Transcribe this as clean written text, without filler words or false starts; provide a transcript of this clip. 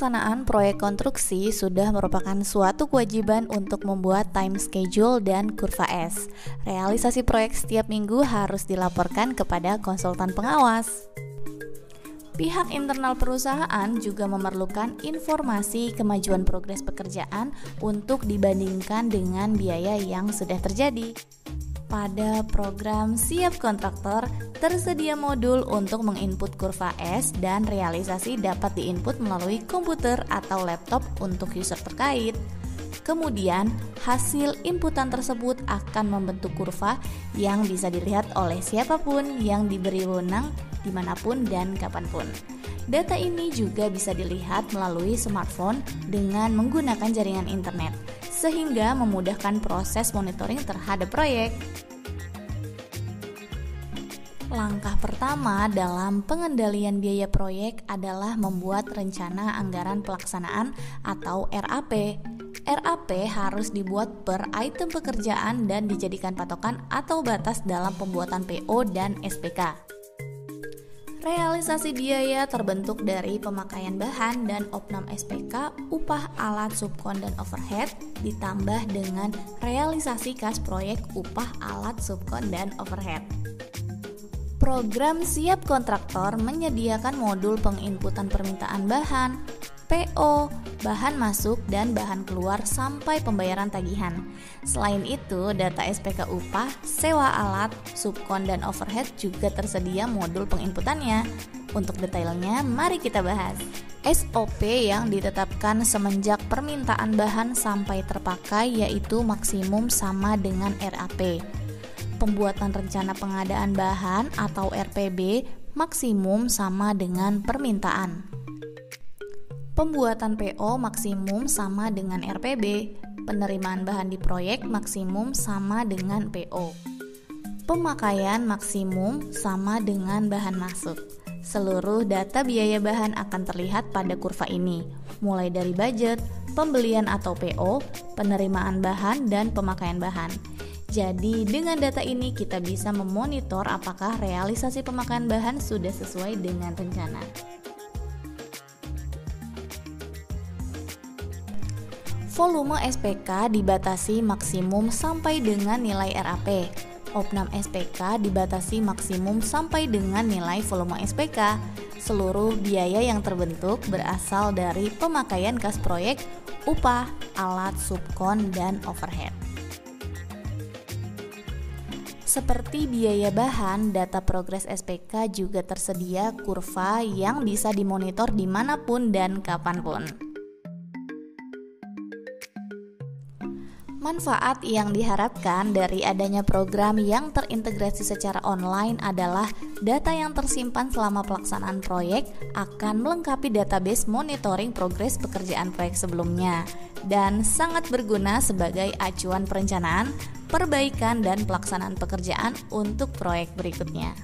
Pelaksanaan proyek konstruksi sudah merupakan suatu kewajiban untuk membuat time schedule dan kurva S. Realisasi proyek setiap minggu harus dilaporkan kepada konsultan pengawas. Pihak internal perusahaan juga memerlukan informasi kemajuan progres pekerjaan untuk dibandingkan dengan biaya yang sudah terjadi. Pada program Siap Kontraktor, tersedia modul untuk menginput kurva S dan realisasi dapat diinput melalui komputer atau laptop untuk user terkait. Kemudian, hasil inputan tersebut akan membentuk kurva yang bisa dilihat oleh siapapun yang diberi wewenang dimanapun dan kapanpun. Data ini juga bisa dilihat melalui smartphone dengan menggunakan jaringan internet, sehingga memudahkan proses monitoring terhadap proyek. Langkah pertama dalam pengendalian biaya proyek adalah membuat rencana anggaran pelaksanaan atau RAP. RAP harus dibuat per item pekerjaan dan dijadikan patokan atau batas dalam pembuatan PO dan SPK. Realisasi biaya terbentuk dari pemakaian bahan dan opnam SPK, upah alat subkon dan overhead, ditambah dengan realisasi kas proyek, upah alat subkon dan overhead. Program Siap Kontraktor menyediakan modul penginputan permintaan bahan, PO, bahan masuk dan bahan keluar sampai pembayaran tagihan. Selain itu, data SPK upah, sewa alat, subkon dan overhead juga tersedia modul penginputannya. Untuk detailnya, mari kita bahas. SOP yang ditetapkan semenjak permintaan bahan sampai terpakai yaitu maksimum sama dengan RAP. Pembuatan rencana pengadaan bahan atau RPB maksimum sama dengan permintaan. Pembuatan PO maksimum sama dengan RPB. Penerimaan bahan di proyek maksimum sama dengan PO. Pemakaian maksimum sama dengan bahan masuk. Seluruh data biaya bahan akan terlihat pada kurva ini, mulai dari budget, pembelian atau PO, penerimaan bahan, dan pemakaian bahan. Jadi, dengan data ini kita bisa memonitor apakah realisasi pemakaian bahan sudah sesuai dengan rencana. Volume SPK dibatasi maksimum sampai dengan nilai RAP. Opnam SPK dibatasi maksimum sampai dengan nilai volume SPK. Seluruh biaya yang terbentuk berasal dari pemakaian kas proyek, upah, alat, subkon, dan overhead. Seperti biaya bahan, data progres SPK juga tersedia kurva yang bisa dimonitor dimanapun dan kapanpun. Manfaat yang diharapkan dari adanya program yang terintegrasi secara online adalah data yang tersimpan selama pelaksanaan proyek akan melengkapi database monitoring progres pekerjaan proyek sebelumnya dan sangat berguna sebagai acuan perencanaan, perbaikan, dan pelaksanaan pekerjaan untuk proyek berikutnya.